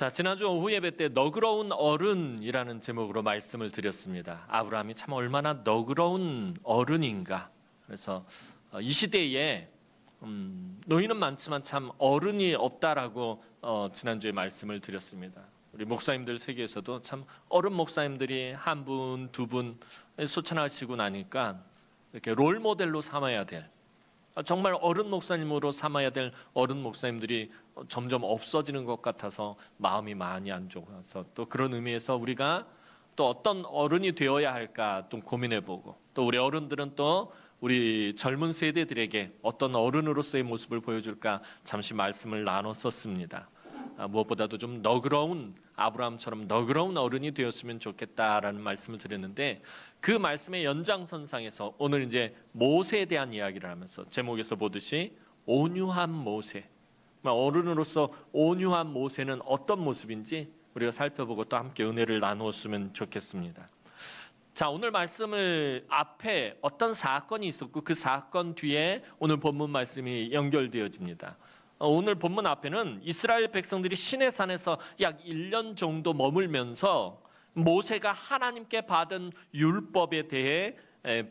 자, 지난주 오후 예배 때 너그러운 어른이라는 제목으로 말씀을 드렸습니다. 아브라함이 참 얼마나 너그러운 어른인가. 그래서 이 시대에 노인은 많지만 참 어른이 없다라고 지난주에 말씀을 드렸습니다. 우리 목사님들 세계에서도 참 어른 목사님들이 한 분, 두 분 소천하시고 나니까 이렇게 롤 모델로 삼아야 될, 정말 어른 목사님으로 삼아야 될 어른 목사님들이 점점 없어지는 것 같아서 마음이 많이 안 좋아서, 또 그런 의미에서 우리가 또 어떤 어른이 되어야 할까 또 고민해보고, 또 우리 어른들은 또 우리 젊은 세대들에게 어떤 어른으로서의 모습을 보여줄까 잠시 말씀을 나눴었습니다. 무엇보다도 좀 너그러운, 아브라함처럼 너그러운 어른이 되었으면 좋겠다라는 말씀을 드렸는데, 그 말씀의 연장선상에서 오늘 이제 모세에 대한 이야기를 하면서 제목에서 보듯이 온유한 모세, 어른으로서 온유한 모세는 어떤 모습인지 우리가 살펴보고 또 함께 은혜를 나누었으면 좋겠습니다. 자, 오늘 말씀을 앞에 어떤 사건이 있었고 그 사건 뒤에 오늘 본문 말씀이 연결되어집니다. 오늘 본문 앞에는 이스라엘 백성들이 시내산에서 약 1년 정도 머물면서 모세가 하나님께 받은 율법에 대해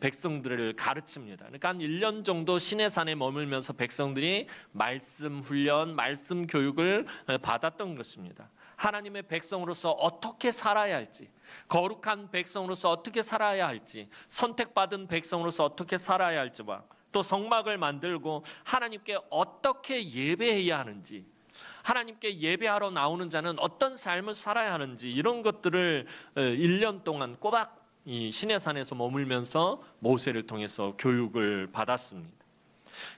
백성들을 가르칩니다. 그러니까 한 1년 정도 시내산에 머물면서 백성들이 말씀 훈련, 말씀 교육을 받았던 것입니다. 하나님의 백성으로서 어떻게 살아야 할지, 거룩한 백성으로서 어떻게 살아야 할지, 선택받은 백성으로서 어떻게 살아야 할지와 또 성막을 만들고 하나님께 어떻게 예배해야 하는지, 하나님께 예배하러 나오는 자는 어떤 삶을 살아야 하는지, 이런 것들을 1년 동안 꼬박 이 시내산에서 머물면서 모세를 통해서 교육을 받았습니다.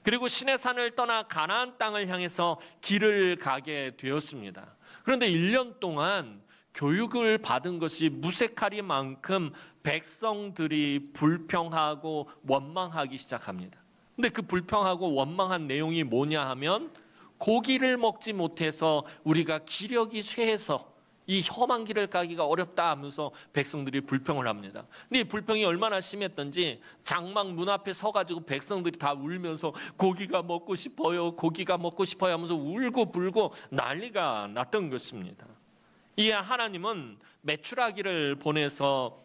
그리고 시내산을 떠나 가나안 땅을 향해서 길을 가게 되었습니다. 그런데 1년 동안 교육을 받은 것이 무색하리만큼 백성들이 불평하고 원망하기 시작합니다. 근데 그 불평하고 원망한 내용이 뭐냐 하면, 고기를 먹지 못해서 우리가 기력이 쇠해서 이 험한 길을 가기가 어렵다 하면서 백성들이 불평을 합니다. 근데 이 불평이 얼마나 심했던지 장막 문 앞에 서가지고 백성들이 다 울면서 고기가 먹고 싶어요, 고기가 먹고 싶어요 하면서 울고 불고 난리가 났던 것입니다. 이에 하나님은 메추라기를 보내서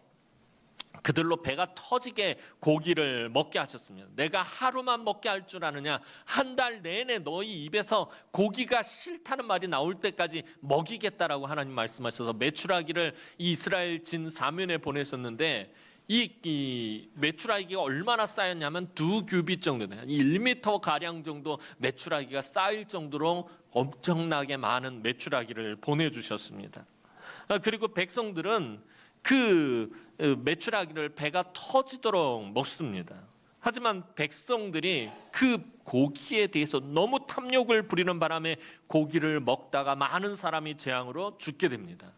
그들로 배가 터지게 고기를 먹게 하셨습니다. 내가 하루만 먹게 할 줄 아느냐, 한 달 내내 너희 입에서 고기가 싫다는 말이 나올 때까지 먹이겠다라고 하나님 말씀하셔서 메추라기를 이스라엘 진 사면에 보내셨는데, 이 메추라기가 얼마나 쌓였냐면 2규빗 정도 돼요. 1m 가량 정도 메추라기가 쌓일 정도로 엄청나게 많은 메추라기를 보내주셨습니다. 그리고 백성들은 그 메추라기를 배가 터지도록 먹습니다. 하지만 백성들이 그 고기에 대해서 너무 탐욕을 부리는 바람에 고기를 먹다가 많은 사람이 재앙으로 죽게 됩니다.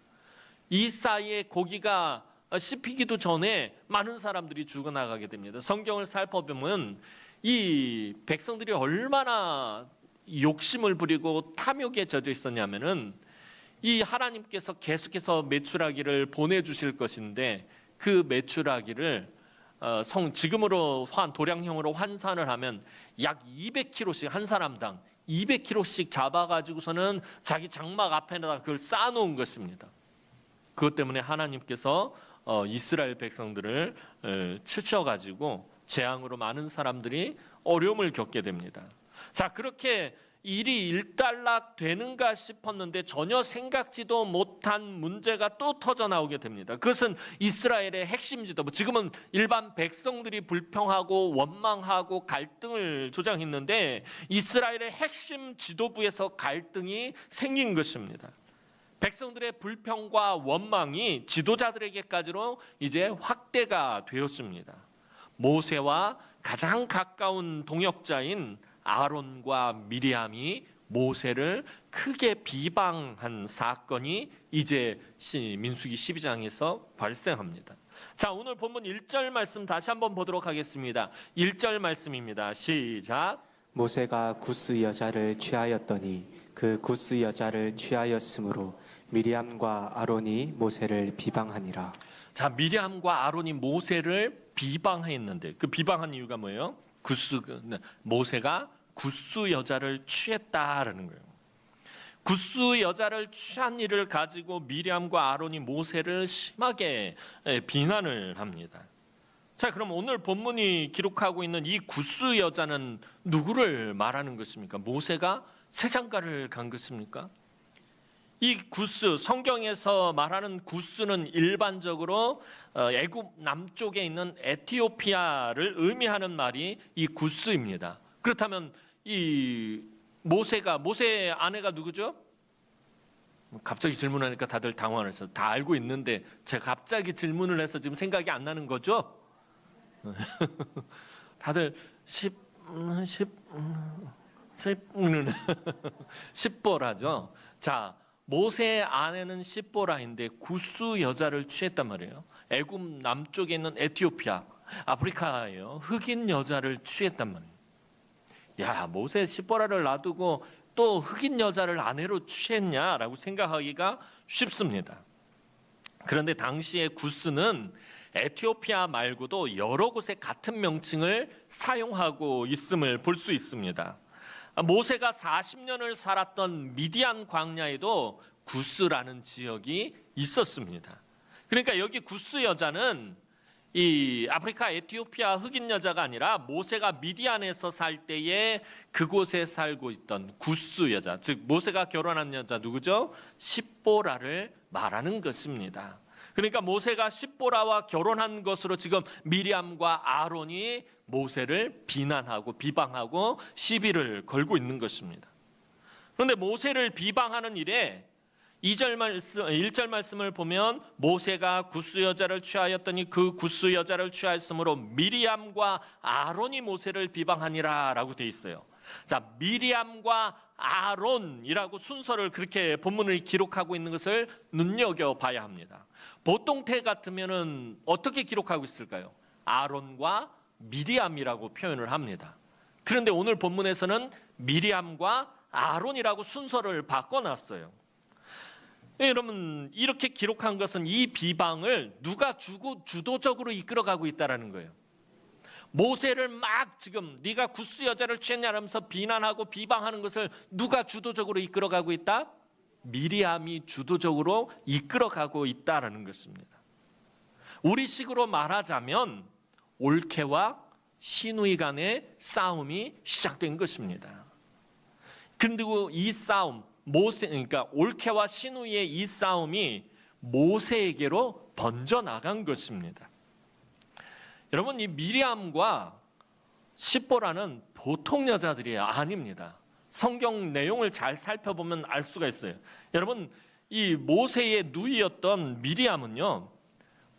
이 사이에 고기가 씹히기도 전에 많은 사람들이 죽어나가게 됩니다. 성경을 살펴보면 이 백성들이 얼마나 욕심을 부리고 탐욕에 젖어 있었냐면은, 이 하나님께서 계속해서 메추라기를 보내주실 것인데 그 메추라기를 지금으로 도량형으로 환산을 하면 약 200kg씩, 한 사람당 200kg씩 잡아가지고서는 자기 장막 앞에다가 그걸 쌓아놓은 것입니다. 그것 때문에 하나님께서 이스라엘 백성들을 치셔가지고 재앙으로 많은 사람들이 어려움을 겪게 됩니다. 자, 그렇게 일이 일단락 되는가 싶었는데 전혀 생각지도 못한 문제가 또 터져 나오게 됩니다. 그것은 이스라엘의 핵심 지도부, 지금은 일반 백성들이 불평하고 원망하고 갈등을 조장했는데 이스라엘의 핵심 지도부에서 갈등이 생긴 것입니다. 백성들의 불평과 원망이 지도자들에게까지로 이제 확대가 되었습니다. 모세와 가장 가까운 동역자인 아론과 미리암이 모세를 크게 비방한 사건이 이제 민수기 12장에서 발생합니다. 자, 오늘 본문 1절 말씀 다시 한번 보도록 하겠습니다. 1절 말씀입니다. 시작. 모세가 구스 여자를 취하였더니 그 구스 여자를 취하였으므로 미리암과 아론이 모세를 비방하니라. 자, 미리암과 아론이 모세를 비방했는데 그 비방한 이유가 뭐예요? 모세가 구스 여자를 취했다라는 거예요. 구스 여자를 취한 일을 가지고 미리암과 아론이 모세를 심하게 비난을 합니다. 자, 그럼 오늘 본문이 기록하고 있는 이 구스 여자는 누구를 말하는 것입니까? 모세가 세장가를 간 것입니까? 이 구스, 성경에서 말하는 구스는 일반적으로 애굽 남쪽에 있는 에티오피아를 의미하는 말이 이 구스입니다. 그렇다면 이 모세의 아내가 누구죠? 갑자기 질문하니까 다들 당황해서 다 알고 있는데 제가 갑자기 질문을 해서 지금 생각이 안 나는 거죠? 다들 십보라죠. 자, 모세의 아내는 십보라인데 구스 여자를 취했단 말이에요. 애굽 남쪽에 있는 에티오피아, 아프리카예요. 흑인 여자를 취했단 말이에요. 야, 모세 십보라를 놔두고 또 흑인 여자를 아내로 취했냐라고 생각하기가 쉽습니다. 그런데 당시에 구스는 에티오피아 말고도 여러 곳에 같은 명칭을 사용하고 있음을 볼 수 있습니다. 모세가 40년을 살았던 미디안 광야에도 구스라는 지역이 있었습니다. 그러니까 여기 구스 여자는 이 아프리카 에티오피아 흑인 여자가 아니라 모세가 미디안에서 살 때에 그곳에 살고 있던 구스 여자, 즉 모세가 결혼한 여자 누구죠? 십보라를 말하는 것입니다. 그러니까 모세가 십보라와 결혼한 것으로 지금 미리암과 아론이 모세를 비난하고 비방하고 시비를 걸고 있는 것입니다. 그런데 모세를 비방하는 일에 1절 말씀을 보면 모세가 구스 여자를 취하였더니 그 구스 여자를 취하였으므로 미리암과 아론이 모세를 비방하니라 라고 되어 있어요. 자, 미리암과 아론이라고 순서를 그렇게 본문을 기록하고 있는 것을 눈여겨봐야 합니다. 보통 때 같으면은 어떻게 기록하고 있을까요? 아론과 미리암이라고 표현을 합니다. 그런데 오늘 본문에서는 미리암과 아론이라고 순서를 바꿔놨어요. 여러분, 이렇게 기록한 것은 이 비방을 누가 주도적으로 이끌어가고 있다는 거예요. 모세를 막 지금 네가 구스 여자를 취했냐면서 비난하고 비방하는 것을 누가 주도적으로 이끌어가고 있다? 미리암이 주도적으로 이끌어가고 있다라는 것입니다. 우리식으로 말하자면 올케와 시누이 간의 싸움이 시작된 것입니다. 그리고 이 싸움, 그러니까 올케와 시누이의 이 싸움이 모세에게로 번져 나간 것입니다. 여러분, 이 미리암과 십보라는 보통 여자들이 아닙니다. 성경 내용을 잘 살펴보면 알 수가 있어요. 여러분, 이 모세의 누이였던 미리암은요,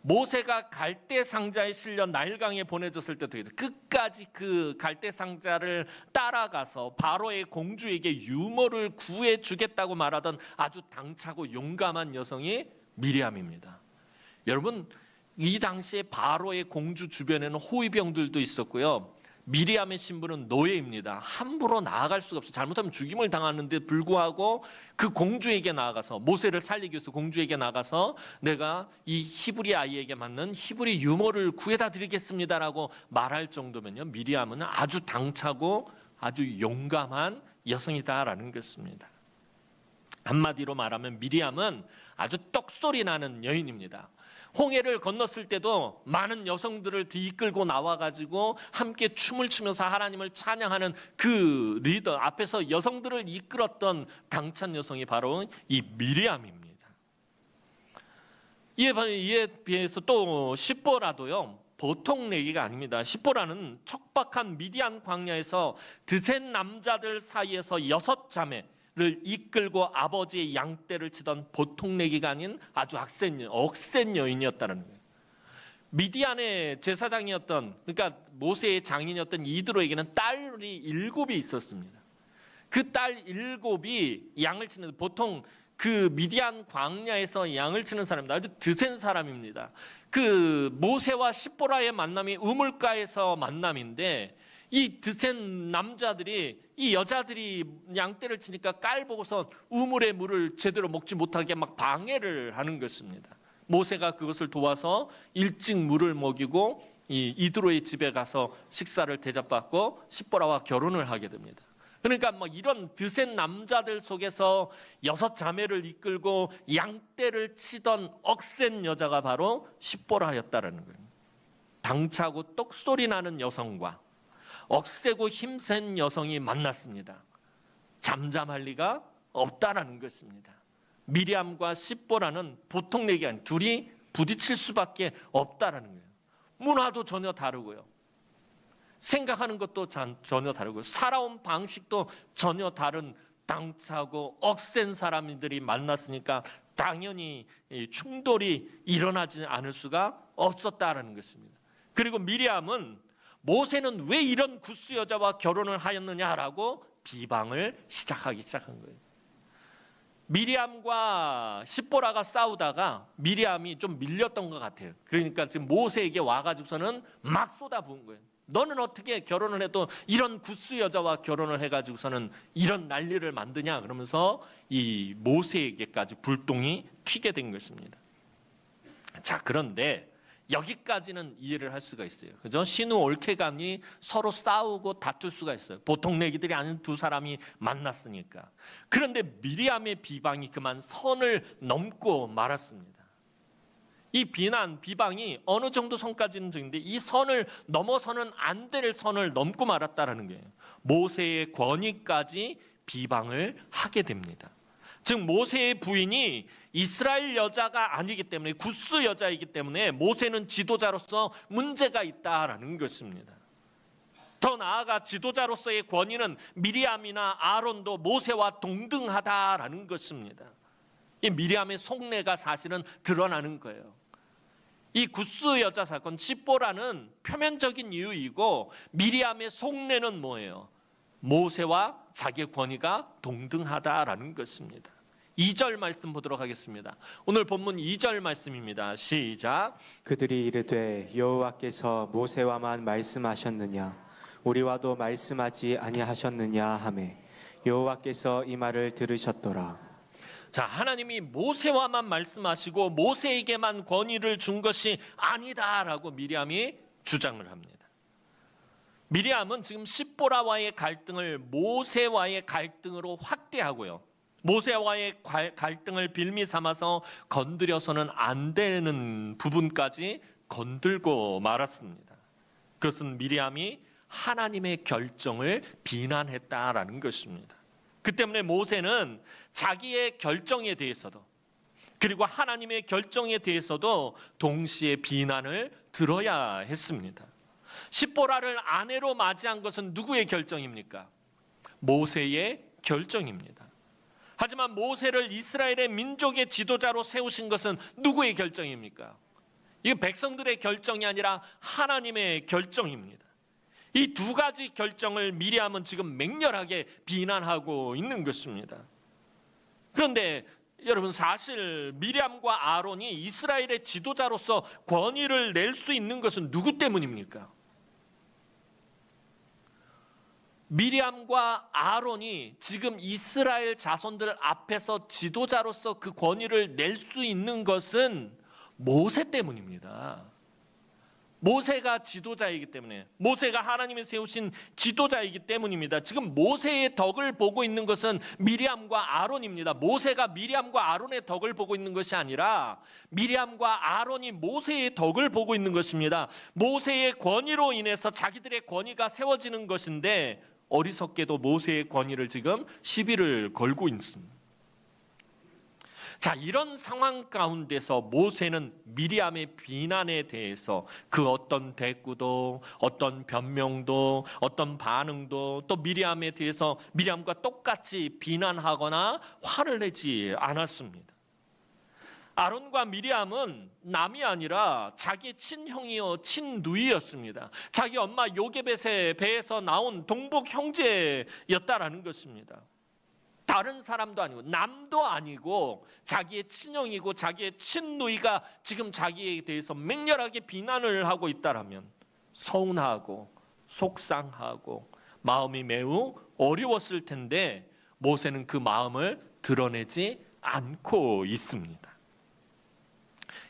모세가 갈대 상자에 실려 나일강에 보내졌을 때도 끝까지 그 갈대 상자를 따라가서 바로의 공주에게 유모를 구해 주겠다고 말하던 아주 당차고 용감한 여성이 미리암입니다. 여러분, 이 당시에 바로의 공주 주변에는 호위병들도 있었고요. 미리암의 신분은 노예입니다. 함부로 나아갈 수가 없어요. 잘못하면 죽임을 당하는데 불구하고 그 공주에게 나아가서, 모세를 살리기 위해서 공주에게 나가서 내가 이 히브리 아이에게 맞는 히브리 유모를 구해다 드리겠습니다라고 말할 정도면요, 미리암은 아주 당차고 아주 용감한 여성이다라는 것입니다. 한마디로 말하면 미리암은 아주 똑소리 나는 여인입니다. 홍해를 건넜을 때도 많은 여성들을 이끌고 나와가지고 함께 춤을 추면서 하나님을 찬양하는 그 리더 앞에서 여성들을 이끌었던 당찬 여성이 바로 이 미리암입니다. 이에 비해서 또 십보라도요, 보통 내기가 아닙니다. 십보라는 척박한 미디안 광야에서 드센 남자들 사이에서 6자매를 이끌고 아버지의 양떼를 치던 보통 내기가 아닌 아주 억센 여인이었다는 거예요. 미디안의 제사장이었던, 그러니까 모세의 장인이었던 이드로에게는 딸이 7이 있었습니다. 그 딸 7이 양을 치는, 보통 그 미디안 광야에서 양을 치는 사람입니다. 아주 드센 사람입니다. 그 모세와 십보라의 만남이 우물가에서 만남인데, 이 드센 남자들이, 이 여자들이 양떼를 치니까 깔 보고서 우물의 물을 제대로 먹지 못하게 막 방해를 하는 것입니다. 모세가 그것을 도와서 일찍 물을 먹이고 이 이드로의 집에 가서 식사를 대접받고 십보라와 결혼을 하게 됩니다. 그러니까 뭐 이런 드센 남자들 속에서 6자매를 이끌고 양떼를 치던 억센 여자가 바로 십보라였다라는 거예요. 당차고 똑소리 나는 여성과 억세고 힘센 여성이 만났습니다. 잠잠할 리가 없다라는 것입니다. 미리암과 십보라는 보통 얘기 아니에요. 둘이 부딪힐 수밖에 없다라는 거예요. 문화도 전혀 다르고요. 생각하는 것도 전혀 다르고요. 살아온 방식도 전혀 다른 당차고 억센 사람들이 만났으니까 당연히 충돌이 일어나지 않을 수가 없었다라는 것입니다. 그리고 미리암은 모세는 왜 이런 구스 여자와 결혼을 하였느냐라고 비방을 시작한 거예요. 미리암과 십보라가 싸우다가 미리암이 좀 밀렸던 것 같아요. 그러니까 지금 모세에게 와가지고서는 막 쏟아부은 거예요. 너는 어떻게 결혼을 해도 이런 구스 여자와 결혼을 해가지고서는 이런 난리를 만드냐 그러면서 이 모세에게까지 불똥이 튀게 된 것입니다. 자, 그런데 여기까지는 이해를 할 수가 있어요. 그죠? 신우 올케간이 서로 싸우고 다툴 수가 있어요. 보통 내기들이 아닌 두 사람이 만났으니까. 그런데 미리암의 비방이 그만 선을 넘고 말았습니다. 이 비방이 어느 정도 선까지는 적인데 이 선을 넘어서는 안 될 선을 넘고 말았다라는 거예요. 모세의 권위까지 비방을 하게 됩니다. 즉 모세의 부인이 이스라엘 여자가 아니기 때문에 구스 여자이기 때문에 모세는 지도자로서 문제가 있다라는 것입니다. 더 나아가 지도자로서의 권위는 미리암이나 아론도 모세와 동등하다라는 것입니다. 이 미리암의 속내가 사실은 드러나는 거예요. 이 구스 여자 사건 십보라는 표면적인 이유이고 미리암의 속내는 뭐예요? 모세와 자기의 권위가 동등하다라는 것입니다. 2절 말씀 보도록 하겠습니다. 오늘 본문 2절 말씀입니다. 시작. 그들이 이르되 여호와께서 모세와만 말씀하셨느냐 우리와도 말씀하지 아니하셨느냐 하매 여호와께서 이 말을 들으셨더라. 자, 하나님이 모세와만 말씀하시고 모세에게만 권위를 준 것이 아니다라고 미리암이 주장을 합니다. 미리암은 지금 십보라와의 갈등을 모세와의 갈등으로 확대하고요. 모세와의 갈등을 빌미 삼아서 건드려서는 안 되는 부분까지 건들고 말았습니다. 그것은 미리암이 하나님의 결정을 비난했다라는 것입니다. 그 때문에 모세는 자기의 결정에 대해서도 그리고 하나님의 결정에 대해서도 동시에 비난을 들어야 했습니다. 십보라를 아내로 맞이한 것은 누구의 결정입니까? 모세의 결정입니다. 하지만 모세를 이스라엘의 민족의 지도자로 세우신 것은 누구의 결정입니까? 이거 백성들의 결정이 아니라 하나님의 결정입니다. 이 두 가지 결정을 미리암은 지금 맹렬하게 비난하고 있는 것입니다. 그런데 여러분 사실 미리암과 아론이 이스라엘의 지도자로서 권위를 낼 수 있는 것은 누구 때문입니까? 미리암과 아론이 지금 이스라엘 자손들 앞에서 지도자로서 그 권위를 낼 수 있는 것은 모세 때문입니다. 모세가 지도자이기 때문에, 모세가 하나님이 세우신 지도자이기 때문입니다. 지금 모세의 덕을 보고 있는 것은 미리암과 아론입니다. 모세가 미리암과 아론의 덕을 보고 있는 것이 아니라 미리암과 아론이 모세의 덕을 보고 있는 것입니다. 모세의 권위로 인해서 자기들의 권위가 세워지는 것인데 어리석게도 모세의 권위를 지금 시비를 걸고 있습니다. 자, 이런 상황 가운데서 모세는 미리암의 비난에 대해서 그 어떤 대꾸도 어떤 변명도 어떤 반응도 또 미리암에 대해서 미리암과 똑같이 비난하거나 화를 내지 않았습니다. 아론과 미리암은 남이 아니라 자기 친형이요 친누이였습니다. 자기 엄마 요게벳의 배에서 나온 동복 형제였다라는 것입니다. 다른 사람도 아니고 남도 아니고 자기의 친형이고 자기의 친누이가 지금 자기에 대해서 맹렬하게 비난을 하고 있다라면 서운하고 속상하고 마음이 매우 어려웠을 텐데 모세는 그 마음을 드러내지 않고 있습니다.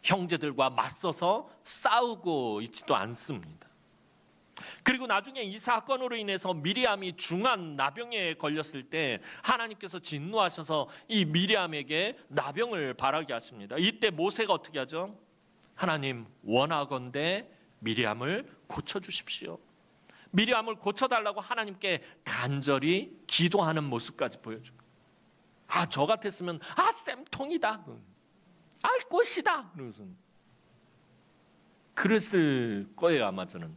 형제들과 맞서서 싸우고 있지도 않습니다. 그리고 나중에 이 사건으로 인해서 미리암이 중한 나병에 걸렸을 때 하나님께서 진노하셔서 이 미리암에게 나병을 발하게 하십니다. 이때 모세가 어떻게 하죠? 하나님, 원하건대 미리암을 고쳐주십시오. 미리암을 고쳐달라고 하나님께 간절히 기도하는 모습까지 보여줍니다. 저 같았으면 쌤통이다, 알 것이다, 그랬을 거예요. 아마 저는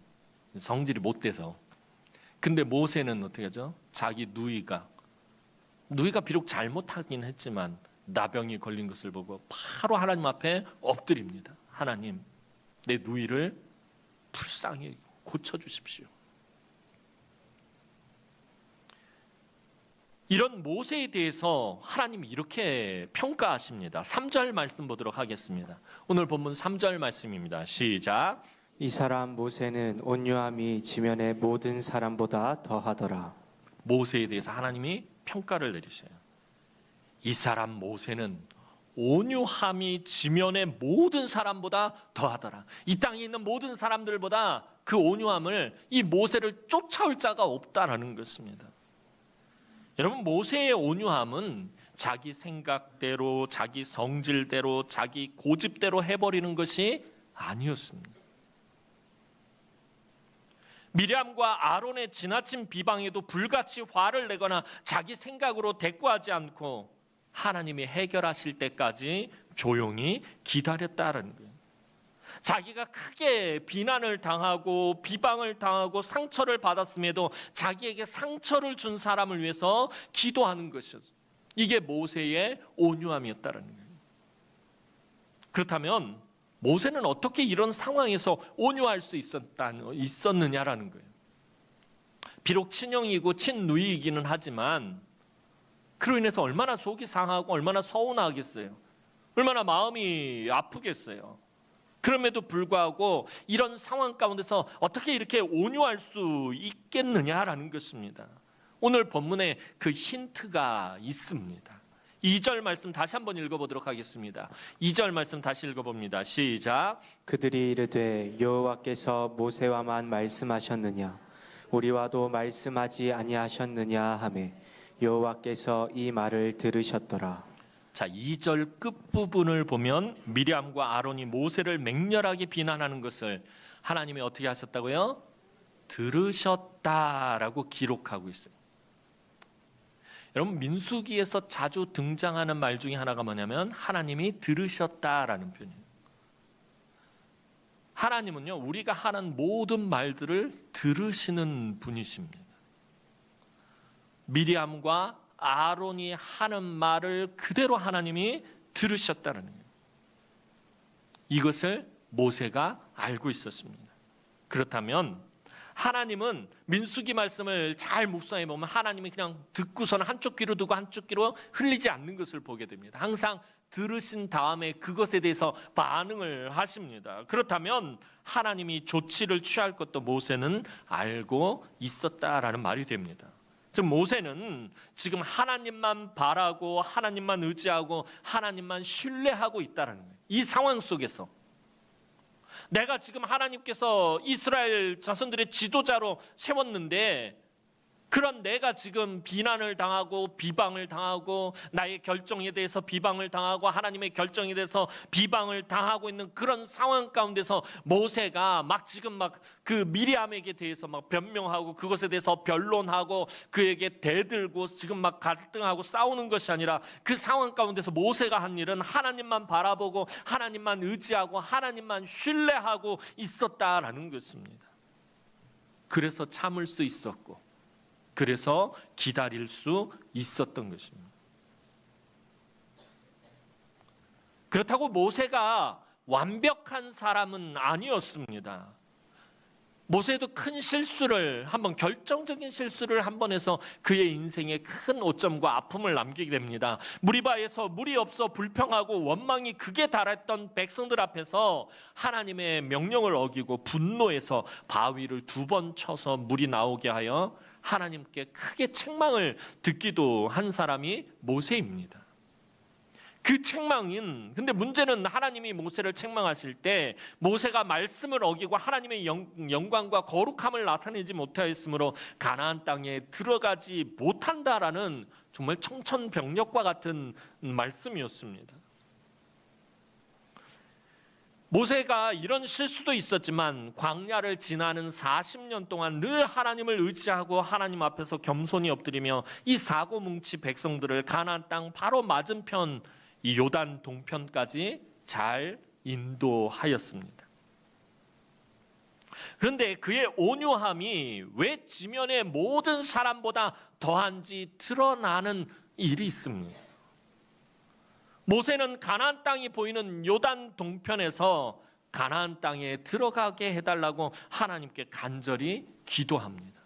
성질이 못 돼서. 근데 모세는 어떻게 하죠? 자기 누이가 비록 잘못하긴 했지만 나병이 걸린 것을 보고 바로 하나님 앞에 엎드립니다. 하나님, 내 누이를 불쌍히 고쳐주십시오. 이런 모세에 대해서 하나님이 이렇게 평가하십니다. 3절 말씀 보도록 하겠습니다. 오늘 본문 3절 말씀입니다. 시작. 이 사람 모세는 온유함이 지면의 모든 사람보다 더하더라. 모세에 대해서 하나님이 평가를 내리셔요. 이 사람 모세는 온유함이 지면의 모든 사람보다 더하더라. 이 땅에 있는 모든 사람들보다 그 온유함을, 이 모세를 쫓아올 자가 없다라는 것입니다. 여러분, 모세의 온유함은 자기 생각대로, 자기 성질대로, 자기 고집대로 해버리는 것이 아니었습니다. 미리암과 아론의 지나친 비방에도 불같이 화를 내거나 자기 생각으로 대꾸하지 않고 하나님이 해결하실 때까지 조용히 기다렸다는 거예요. 자기가 크게 비난을 당하고 비방을 당하고 상처를 받았음에도 자기에게 상처를 준 사람을 위해서 기도하는 것이었어요. 이게 모세의 온유함이었다는 거예요. 그렇다면 모세는 어떻게 이런 상황에서 온유할 수 있었느냐라는 거예요. 비록 친형이고 친누이이기는 하지만 그로 인해서 얼마나 속이 상하고 얼마나 서운하겠어요. 얼마나 마음이 아프겠어요. 그럼에도 불구하고 이런 상황 가운데서 어떻게 이렇게 온유할 수 있겠느냐라는 것입니다. 오늘 본문에 그 힌트가 있습니다. 2절 말씀 다시 한번 읽어보도록 하겠습니다. 2절 말씀 다시 읽어봅니다. 시작. 그들이 이르되 여호와께서 모세와만 말씀하셨느냐 우리와도 말씀하지 아니하셨느냐 하매 여호와께서 이 말을 들으셨더라. 자, 2절 끝부분을 보면 미리암과 아론이 모세를 맹렬하게 비난하는 것을 하나님이 어떻게 하셨다고요? 들으셨다라고 기록하고 있어요. 여러분, 민수기에서 자주 등장하는 말 중에 하나가 뭐냐면 하나님이 들으셨다라는 표현이에요. 하나님은요, 우리가 하는 모든 말들을 들으시는 분이십니다. 미리암과 아론이 하는 말을 그대로 하나님이 들으셨다는 거예요. 이것을 모세가 알고 있었습니다. 그렇다면 하나님은 민수기 말씀을 잘 묵상해 보면 하나님이 그냥 듣고서는 한쪽 귀로 듣고 한쪽 귀로 흘리지 않는 것을 보게 됩니다. 항상 들으신 다음에 그것에 대해서 반응을 하십니다. 그렇다면 하나님이 조치를 취할 것도 모세는 알고 있었다라는 말이 됩니다. 즉 모세는 지금 하나님만 바라고 하나님만 의지하고 하나님만 신뢰하고 있다는 거예요. 이 상황 속에서 내가 지금 하나님께서 이스라엘 자손들의 지도자로 세웠는데 그런 내가 지금 비난을 당하고 비방을 당하고 나의 결정에 대해서 비방을 당하고 하나님의 결정에 대해서 비방을 당하고 있는 그런 상황 가운데서 모세가 지금 그 미리암에게 대해서 변명하고 그것에 대해서 변론하고 그에게 대들고 지금 갈등하고 싸우는 것이 아니라 그 상황 가운데서 모세가 한 일은 하나님만 바라보고 하나님만 의지하고 하나님만 신뢰하고 있었다라는 것입니다. 그래서 참을 수 있었고 그래서 기다릴 수 있었던 것입니다. 그렇다고 모세가 완벽한 사람은 아니었습니다. 모세도 큰 실수를 결정적인 실수를 한 번 해서 그의 인생에 큰 오점과 아픔을 남기게 됩니다. 무리바에서 물이 없어 불평하고 원망이 극에 달했던 백성들 앞에서 하나님의 명령을 어기고 분노해서 바위를 2번 쳐서 물이 나오게 하여 하나님께 크게 책망을 듣기도 한 사람이 모세입니다. 그 책망인, 근데 문제는 하나님이 모세를 책망하실 때 모세가 말씀을 어기고 하나님의 영광과 거룩함을 나타내지 못하였으므로 가나안 땅에 들어가지 못한다라는 정말 청천벽력과 같은 말씀이었습니다. 모세가 이런 실수도 있었지만 광야를 지나는 40년 동안 늘 하나님을 의지하고 하나님 앞에서 겸손히 엎드리며 이 사고뭉치 백성들을 가나안 땅 바로 맞은편 이 요단 동편까지 잘 인도하였습니다. 그런데 그의 온유함이 왜 지면의 모든 사람보다 더한지 드러나는 일이 있습니다. 모세는 가나안 땅이 보이는 요단 동편에서 가나안 땅에 들어가게 해달라고 하나님께 간절히 기도합니다.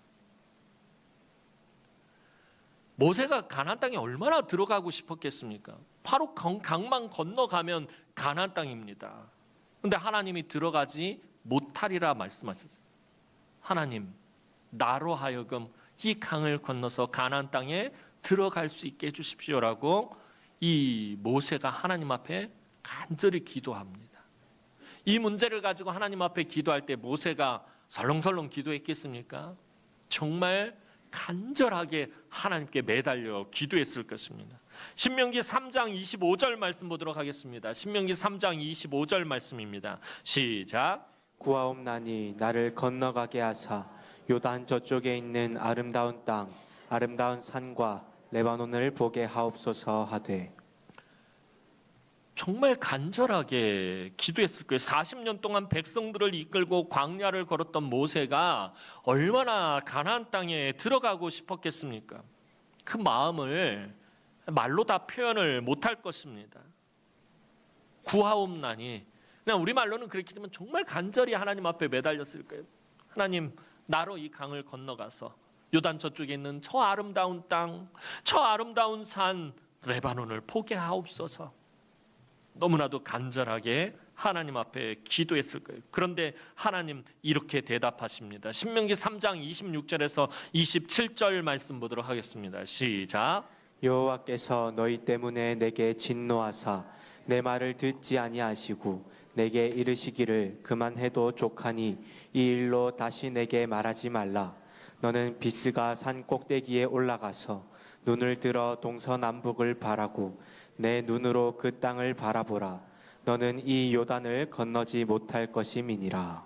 모세가 가나안 땅에 얼마나 들어가고 싶었겠습니까? 바로 강만 건너가면 가나안 땅입니다. 그런데 하나님이 들어가지 못하리라 말씀하셨어요. 하나님, 나로 하여금 이 강을 건너서 가나안 땅에 들어갈 수 있게 해주십시오라고 이 모세가 하나님 앞에 간절히 기도합니다. 이 문제를 가지고 하나님 앞에 기도할 때 모세가 설렁설렁 기도했겠습니까? 정말 간절하게 하나님께 매달려 기도했을 것입니다. 신명기 3장 25절 말씀 보도록 하겠습니다. 신명기 3장 25절 말씀입니다. 시작. 구하옵나니 나를 건너가게 하사 요단 저쪽에 있는 아름다운 땅 아름다운 산과 레바논을 보게 하옵소서 하되. 정말 간절하게 기도했을 거예요. 40년 동안 백성들을 이끌고 광야를 걸었던 모세가 얼마나 가나안 땅에 들어가고 싶었겠습니까? 그 마음을 말로 다 표현을 못할 것입니다. 구하옵나니, 그냥 우리말로는 그렇게 되면 정말 간절히 하나님 앞에 매달렸을 거예요. 하나님, 나로 이 강을 건너가서 요단 저쪽에 있는 저 아름다운 땅, 저 아름다운 산 레바논을 보게 하옵소서. 너무나도 간절하게 하나님 앞에 기도했을 거예요. 그런데 하나님 이렇게 대답하십니다. 신명기 3장 26절에서 27절 말씀 보도록 하겠습니다. 시작. 여호와께서 너희 때문에 내게 진노하사 내 말을 듣지 아니하시고 내게 이르시기를 그만해도 족하니 이 일로 다시 내게 말하지 말라. 너는 비스가 산 꼭대기에 올라가서 눈을 들어 동서남북을 바라고 내 눈으로 그 땅을 바라보라. 너는 이 요단을 건너지 못할 것임이니라.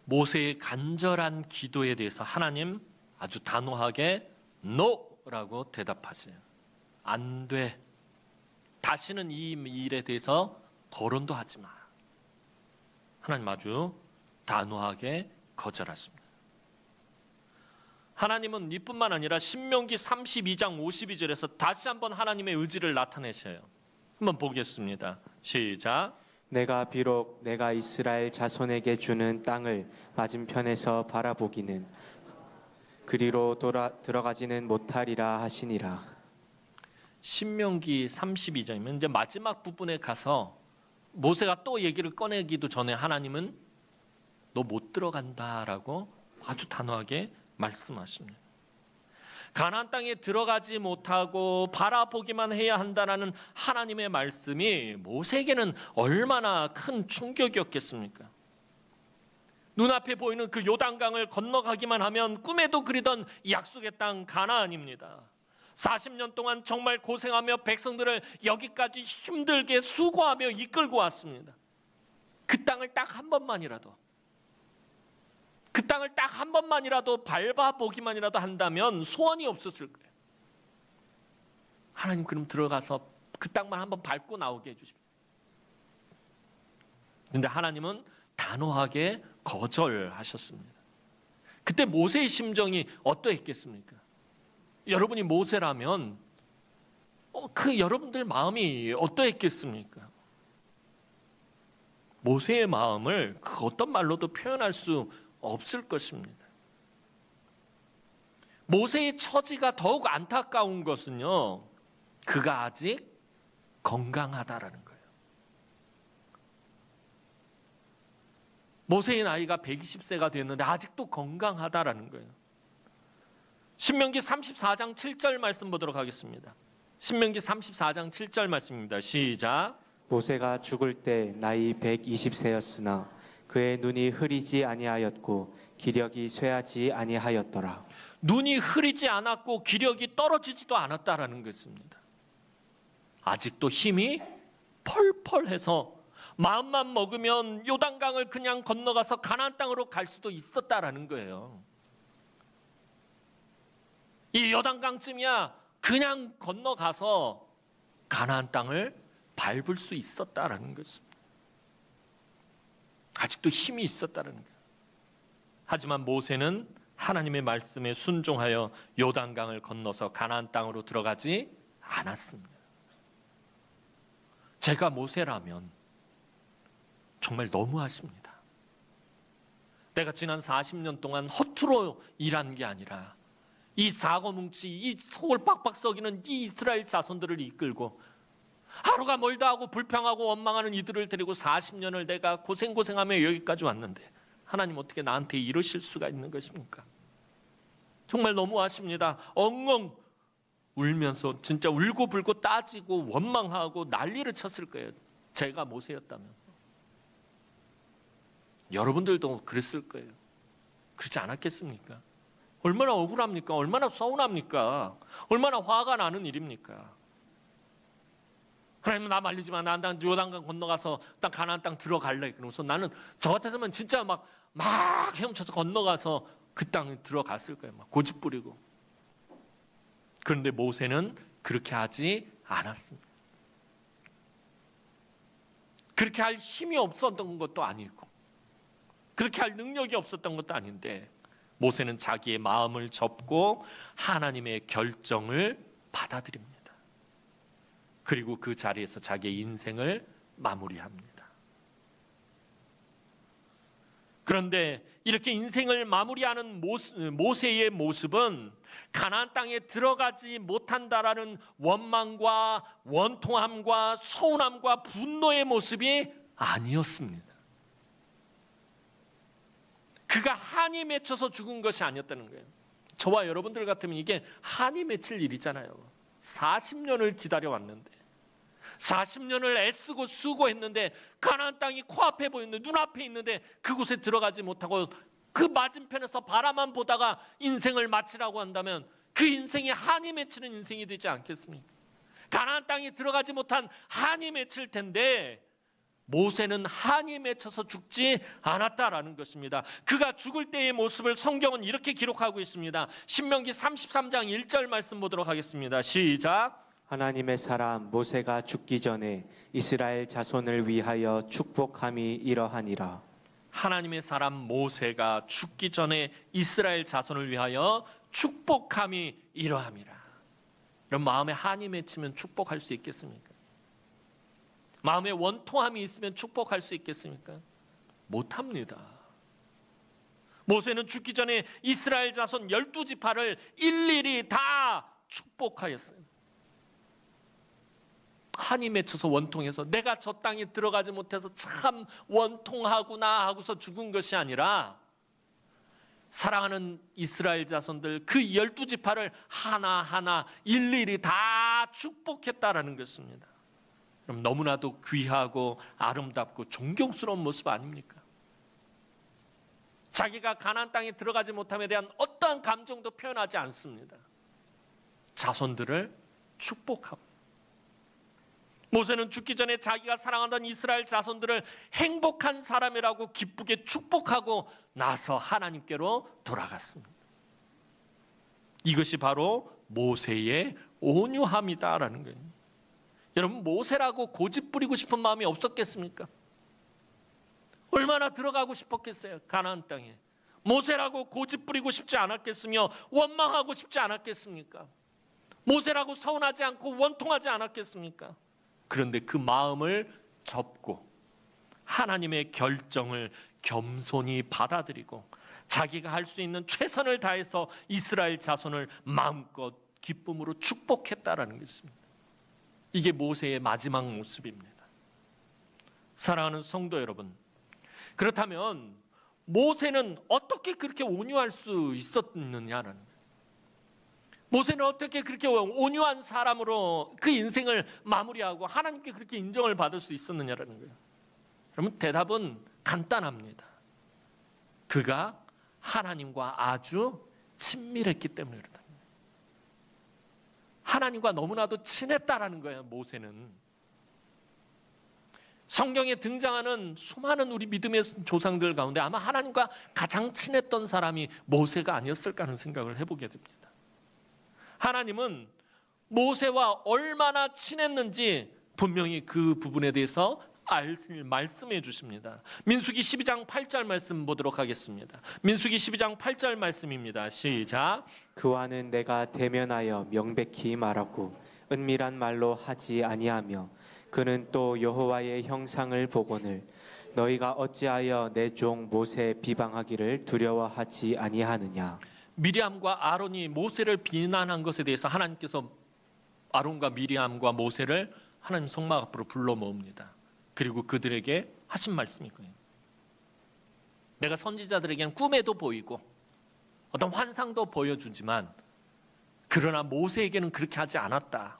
모세의 간절한 기도에 대해서 하나님 아주 단호하게 NO라고 대답하세요. 안 돼. 다시는 이 일에 대해서 거론도 하지 마. 하나님 아주 단호하게 거절하십니다. 하나님은 이뿐만 아니라 신명기 32장 52절에서 다시 한번 하나님의 의지를 나타내셔요. 한번 보겠습니다. 시작. 내가 비록 내가 이스라엘 자손에게 주는 땅을 맞은편에서 바라보기는 그리로 들어가지는 못하리라 하시니라. 신명기 32장이면 이제 마지막 부분에 가서 모세가 또 얘기를 꺼내기도 전에 하나님은 너 못 들어간다라고 아주 단호하게 말씀하십니다. 가나안 땅에 들어가지 못하고 바라보기만 해야 한다라는 하나님의 말씀이 모세에게는 얼마나 큰 충격이었겠습니까? 눈앞에 보이는 그 요단강을 건너가기만 하면 꿈에도 그리던 약속의 땅 가나안입니다. 40년 동안 정말 고생하며 백성들을 여기까지 힘들게 수고하며 이끌고 왔습니다. 그 땅을 딱 한 번만이라도, 그 땅을 딱 한 번만이라도 밟아보기만이라도 한다면 소원이 없었을 거예요. 하나님 그럼 들어가서 그 땅만 한번 밟고 나오게 해주십시오. 그런데 하나님은 단호하게 거절하셨습니다. 그때 모세의 심정이 어떠했겠습니까? 여러분이 모세라면 그 여러분들 마음이 어떠했겠습니까? 모세의 마음을 그 어떤 말로도 표현할 수 없을 것입니다. 모세의 처지가 더욱 안타까운 것은요, 그가 아직 건강하다라는 거예요. 모세의 나이가 120세가 됐는데 아직도 건강하다라는 거예요. 신명기 34장 7절 말씀 보도록 하겠습니다. 신명기 34장 7절 말씀입니다. 시작. 모세가 죽을 때 나이 120세였으나 그의 눈이 흐리지 아니하였고 기력이 쇠하지 아니하였더라. 눈이 흐리지 않았고 기력이 떨어지지도 않았다라는 것입니다. 아직도 힘이 펄펄해서 마음만 먹으면 요단강을 그냥 건너가서 가나안 땅으로 갈 수도 있었다라는 거예요. 이 요단강쯤이야 그냥 건너가서 가나안 땅을 밟을 수 있었다라는 것입니다. 아직도 힘이 있었다는 거예요. 하지만 모세는 하나님의 말씀에 순종하여 요단강을 건너서 가나안 땅으로 들어가지 않았습니다. 제가 모세라면 정말 너무하십니다. 내가 지난 40년 동안 허투루 일한 게 아니라 이 사고뭉치, 이 속을 빡빡 썩이는 이 이스라엘 자손들을 이끌고 하루가 멀다 하고 불평하고 원망하는 이들을 데리고 40년을 내가 고생하며 여기까지 왔는데 하나님 어떻게 나한테 이러실 수가 있는 것입니까? 정말 너무하십니다. 엉엉 울면서 진짜 울고불고 따지고 원망하고 난리를 쳤을 거예요. 제가 모세였다면. 여러분들도 그랬을 거예요. 그렇지 않았겠습니까? 얼마나 억울합니까? 얼마나 서운합니까? 얼마나 화가 나는 일입니까? 하나님 나 말리지 마. 나 요단강 건너가서 딱 가나안 땅 들어갈래. 그러면서 나는 저 같았으면 진짜 막 헤엄쳐서 건너가서 그 땅에 들어갔을 거예요. 막 고집 부리고. 그런데 모세는 그렇게 하지 않았습니다. 그렇게 할 힘이 없었던 것도 아니고 그렇게 할 능력이 없었던 것도 아닌데 모세는 자기의 마음을 접고 하나님의 결정을 받아들입니다. 그리고 그 자리에서 자기의 인생을 마무리합니다. 그런데 이렇게 인생을 마무리하는 모세의 모습은 가나안 땅에 들어가지 못한다라는 원망과 원통함과 서운함과 분노의 모습이 아니었습니다. 그가 한이 맺혀서 죽은 것이 아니었다는 거예요. 저와 여러분들 같으면 이게 한이 맺힐 일이잖아요. 40년을 기다려왔는데 40년을 애쓰고 수고했는데 가나안 땅이 코앞에 보이는데 눈앞에 있는데 그곳에 들어가지 못하고 그 맞은편에서 바라만 보다가 인생을 마치라고 한다면 그 인생이 한이 맺히는 인생이 되지 않겠습니까? 가나안 땅에 들어가지 못한 한이 맺힐 텐데 모세는 한이 맺혀서 죽지 않았다라는 것입니다. 그가 죽을 때의 모습을 성경은 이렇게 기록하고 있습니다. 신명기 33장 1절 말씀 보도록 하겠습니다. 시작. 하나님의 사람 모세가 죽기 전에 이스라엘 자손을 위하여 축복함이 이러하니라. 하나님의 사람 모세가 죽기 전에 이스라엘 자손을 위하여 축복함이 이러함이라. 이런 마음에 한이 맺히면 축복할 수 있겠습니까? 마음에 원통함이 있으면 축복할 수 있겠습니까? 못합니다. 모세는 죽기 전에 이스라엘 자손 12지파를 일일이 다 축복하였어요. 한이 맺혀서 원통해서 내가 저 땅에 들어가지 못해서 참 원통하구나 하고서 죽은 것이 아니라 사랑하는 이스라엘 자손들 그 12지파를 하나하나 일일이 다 축복했다라는 것입니다. 그럼 너무나도 귀하고 아름답고 존경스러운 모습 아닙니까? 자기가 가나안 땅에 들어가지 못함에 대한 어떠한 감정도 표현하지 않습니다. 자손들을 축복하고 모세는 죽기 전에 자기가 사랑하던 이스라엘 자손들을 행복한 사람이라고 기쁘게 축복하고 나서 하나님께로 돌아갔습니다. 이것이 바로 모세의 온유함이다라는 거예요. 여러분 모세라고 고집 부리고 싶은 마음이 없었겠습니까? 얼마나 들어가고 싶었겠어요. 가나안 땅에. 모세라고 고집 부리고 싶지 않았겠으며 원망하고 싶지 않았겠습니까? 모세라고 서운하지 않고 원통하지 않았겠습니까? 그런데 그 마음을 접고 하나님의 결정을 겸손히 받아들이고 자기가 할 수 있는 최선을 다해서 이스라엘 자손을 마음껏 기쁨으로 축복했다라는 것입니다. 이게 모세의 마지막 모습입니다. 사랑하는 성도 여러분, 그렇다면 모세는 어떻게 그렇게 온유할 수 있었느냐라는 거예요. 모세는 어떻게 그렇게 온유한 사람으로 그 인생을 마무리하고 하나님께 그렇게 인정을 받을 수 있었느냐라는 거예요. 여러분, 대답은 간단합니다. 그가 하나님과 아주 친밀했기 때문에 그렇다. 하나님과 너무나도 친했다라는 거예요, 모세는. 성경에 등장하는 수많은 우리 믿음의 조상들 가운데 아마 하나님과 가장 친했던 사람이 모세가 아니었을까 하는 생각을 해보게 됩니다. 하나님은 모세와 얼마나 친했는지 분명히 그 부분에 대해서 말씀해 주십니다. 민수기 12장 8절 말씀 보도록 하겠습니다. 민수기 12장 8절 말씀입니다. 시작. 그와는 내가 대면하여 명백히 말하고 은밀한 말로 하지 아니하며 그는 또 여호와의 형상을 보거늘 너희가 어찌하여 내 종 모세 비방하기를 두려워하지 아니하느냐. 미리암과 아론이 모세를 비난한 것에 대해서 하나님께서 아론과 미리암과 모세를 하나님 성막 앞으로 불러 모읍니다. 그리고 그들에게 하신 말씀이 거예요. 내가 선지자들에게는 꿈에도 보이고 어떤 환상도 보여주지만 그러나 모세에게는 그렇게 하지 않았다.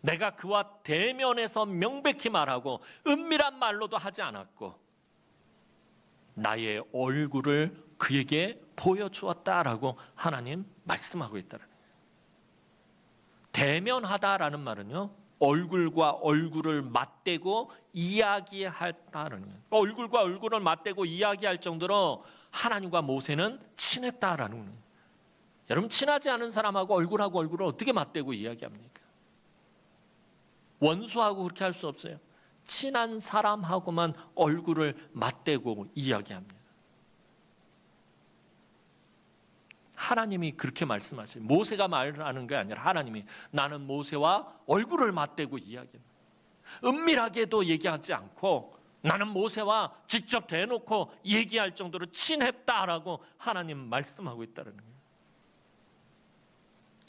내가 그와 대면해서 명백히 말하고 은밀한 말로도 하지 않았고 나의 얼굴을 그에게 보여주었다라고 하나님 말씀하고 있다는 거예요. 대면하다라는 말은요, 얼굴과 얼굴을 맞대고 이야기했다는 거예요. 얼굴과 얼굴을 맞대고 이야기할 정도로 하나님과 모세는 친했다라는 거예요. 여러분, 친하지 않은 사람하고 얼굴하고 얼굴을 어떻게 맞대고 이야기합니까? 원수하고 그렇게 할 수 없어요. 친한 사람하고만 얼굴을 맞대고 이야기합니다. 하나님이 그렇게 말씀하세요. 모세가 말하는 게 아니라 하나님이 나는 모세와 얼굴을 맞대고 이야기합니다. 은밀하게도 얘기하지 않고 나는 모세와 직접 대놓고 얘기할 정도로 친했다라고 하나님 말씀하고 있다는 거예요.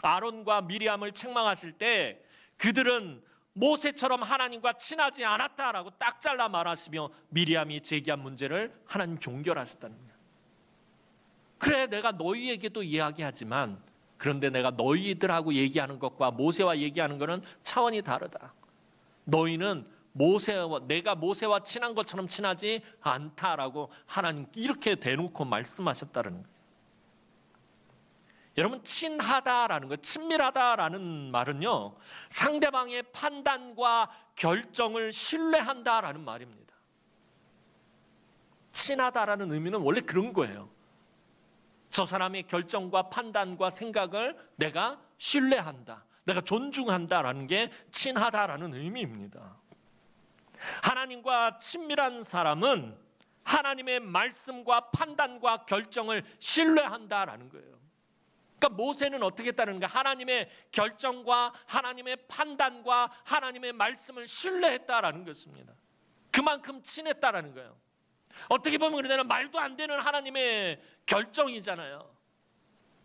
아론과 미리암을 책망하실 때 그들은 모세처럼 하나님과 친하지 않았다라고 딱 잘라 말하시며 미리암이 제기한 문제를 하나님 종결하셨다는 거예요. 그래, 내가 너희에게도 이야기하지만 그런데 내가 너희들하고 얘기하는 것과 모세와 얘기하는 것은 차원이 다르다. 너희는 내가 모세와 친한 것처럼 친하지 않다라고 하나님 이렇게 대놓고 말씀하셨다는 거예요. 여러분, 친하다라는 거, 친밀하다라는 말은요, 상대방의 판단과 결정을 신뢰한다라는 말입니다. 친하다라는 의미는 원래 그런 거예요. 저 사람의 결정과 판단과 생각을 내가 신뢰한다, 내가 존중한다라는 게 친하다라는 의미입니다. 하나님과 친밀한 사람은 하나님의 말씀과 판단과 결정을 신뢰한다라는 거예요. 그러니까 모세는 어떻게 했다는 거예요? 하나님의 결정과 하나님의 판단과 하나님의 말씀을 신뢰했다라는 것입니다. 그만큼 친했다라는 거예요. 어떻게 보면 그러잖아요. 말도 안 되는 하나님의 결정이잖아요.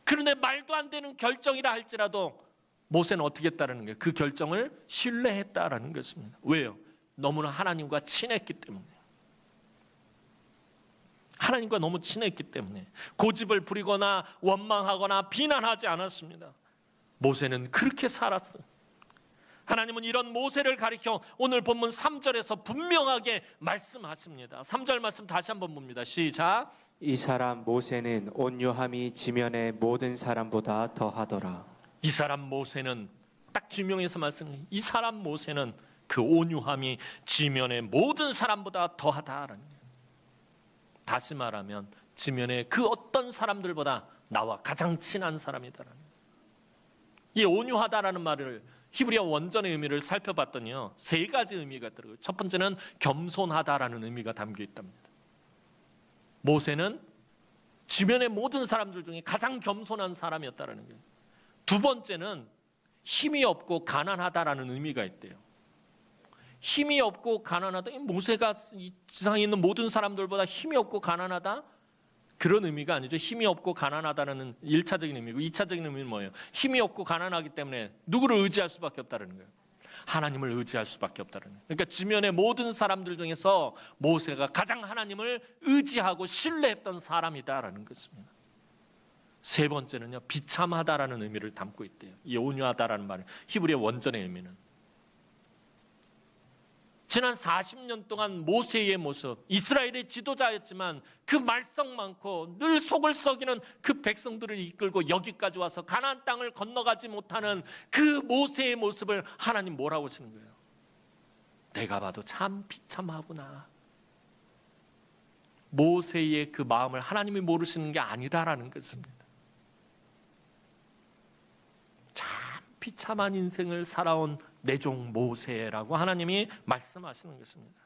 그런데 말도 안 되는 결정이라 할지라도 모세는 어떻게 했다라는 거예요? 그 결정을 신뢰했다라는 것입니다. 왜요? 너무나 하나님과 친했기 때문에. 하나님과 너무 친했기 때문에 고집을 부리거나 원망하거나 비난하지 않았습니다. 모세는 그렇게 살았어요. 하나님은 이런 모세를 가리켜 오늘 본문 3절에서 분명하게 말씀하십니다. 3절 말씀 다시 한번 봅니다. 시작. 이 사람 모세는 온유함이 지면의 모든 사람보다 더하더라. 이 사람 모세는 딱 지명해서 말씀해요. 이 사람 모세는 그 온유함이 지면의 모든 사람보다 더하다라는 거예요. 다시 말하면 지면의 그 어떤 사람들보다 나와 가장 친한 사람이다라는 거예요. 이 온유하다라는 말을 히브리어 원전의 의미를 살펴봤더니요, 세 가지 의미가 있더라고요. 첫 번째는 겸손하다라는 의미가 담겨 있답니다. 모세는 지면의 모든 사람들 중에 가장 겸손한 사람이었다라는 거예요. 두 번째는 힘이 없고 가난하다라는 의미가 있대요. 힘이 없고 가난하다. 모세가 이 지상에 있는 모든 사람들보다 힘이 없고 가난하다? 그런 의미가 아니죠. 힘이 없고 가난하다는 1차적인 의미고 2차적인 의미는 뭐예요? 힘이 없고 가난하기 때문에 누구를 의지할 수밖에 없다는 거예요. 하나님을 의지할 수밖에 없다는 거예요. 그러니까 지면의 모든 사람들 중에서 모세가 가장 하나님을 의지하고 신뢰했던 사람이다라는 것입니다. 세 번째는요, 비참하다라는 의미를 담고 있대요. 이 온유하다라는 말은 히브리의 원전의 의미는 지난 40년 동안 모세의 모습, 이스라엘의 지도자였지만 그 말썽 많고 늘 속을 썩이는 그 백성들을 이끌고 여기까지 와서 가나안 땅을 건너가지 못하는 그 모세의 모습을 하나님 뭐라고 하시는 거예요? 내가 봐도 참 비참하구나. 모세의 그 마음을 하나님이 모르시는 게 아니다라는 것입니다. 참 비참한 인생을 살아온 내 종 모세라고 하나님이 말씀하시는 것입니다.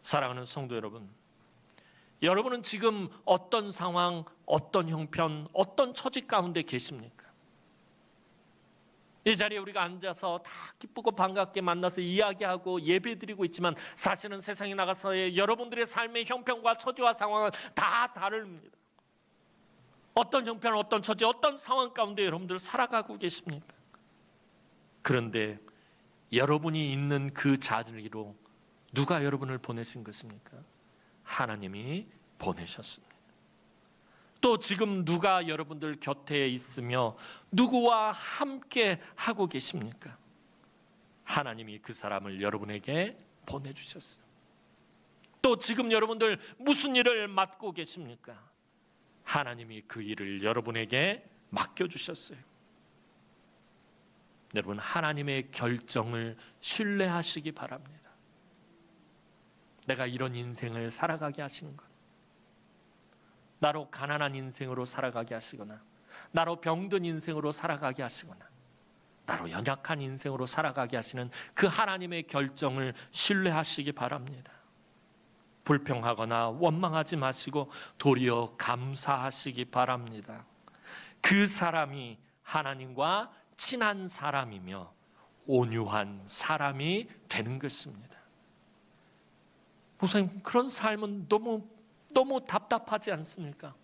사랑하는 성도 여러분, 여러분은 지금 어떤 상황, 어떤 형편, 어떤 처지 가운데 계십니까? 이 자리에 우리가 앉아서 다 기쁘고 반갑게 만나서 이야기하고 예배드리고 있지만 사실은 세상에 나가서의 여러분들의 삶의 형편과 처지와 상황은 다 다릅니다. 어떤 형편, 어떤 처지, 어떤 상황 가운데 여러분들 살아가고 계십니까? 그런데 여러분이 있는 그 자리로 누가 여러분을 보내신 것입니까? 하나님이 보내셨습니다. 또 지금 누가 여러분들 곁에 있으며 누구와 함께 하고 계십니까? 하나님이 그 사람을 여러분에게 보내주셨어요. 또 지금 여러분들 무슨 일을 맡고 계십니까? 하나님이 그 일을 여러분에게 맡겨주셨어요. 여러분, 하나님의 결정을 신뢰하시기 바랍니다. 내가 이런 인생을 살아가게 하시는 것, 나로 가난한 인생으로 살아가게 하시거나 나로 병든 인생으로 살아가게 하시거나 나로 연약한 인생으로 살아가게 하시는 그 하나님의 결정을 신뢰하시기 바랍니다. 불평하거나 원망하지 마시고 도리어 감사하시기 바랍니다. 그 사람이 하나님과 친한 사람이며 온유한 사람이 되는 것입니다. 목사님, 그런 삶은 너무 답답하지 않습니까?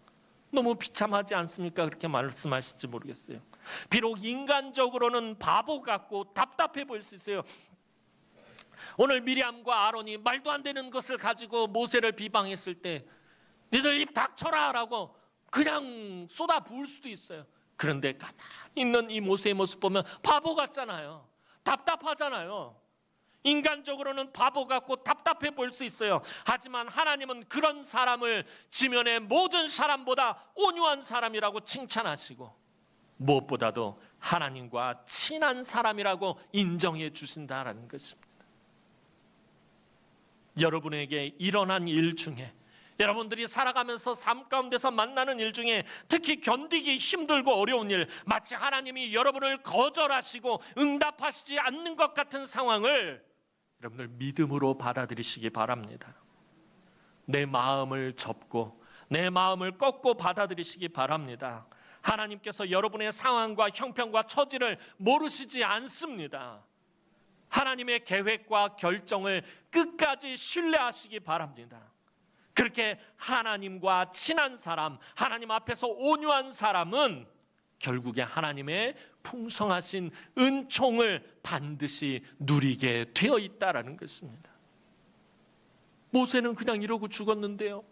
너무 비참하지 않습니까? 그렇게 말씀하실지 모르겠어요. 비록 인간적으로는 바보 같고 답답해 보일 수 있어요. 오늘 미리암과 아론이 말도 안 되는 것을 가지고 모세를 비방했을 때 니들 입 닥쳐라 라고 그냥 쏟아 부을 수도 있어요. 그런데 가만히 있는 이 모세의 모습 보면 바보 같잖아요. 답답하잖아요. 인간적으로는 바보 같고 답답해 보일 수 있어요. 하지만 하나님은 그런 사람을 지면의 모든 사람보다 온유한 사람이라고 칭찬하시고 무엇보다도 하나님과 친한 사람이라고 인정해 주신다라는 것입니다. 여러분에게 일어난 일 중에, 여러분들이 살아가면서 삶 가운데서 만나는 일 중에 특히 견디기 힘들고 어려운 일, 마치 하나님이 여러분을 거절하시고 응답하시지 않는 것 같은 상황을 여러분들 믿음으로 받아들이시기 바랍니다. 내 마음을 접고 내 마음을 꺾고 받아들이시기 바랍니다. 하나님께서 여러분의 상황과 형편과 처지를 모르시지 않습니다. 하나님의 계획과 결정을 끝까지 신뢰하시기 바랍니다. 그렇게 하나님과 친한 사람, 하나님 앞에서 온유한 사람은 결국에 하나님의 풍성하신 은총을 반드시 누리게 되어 있다라는 것입니다. 모세는 그냥 이러고 죽었는데요.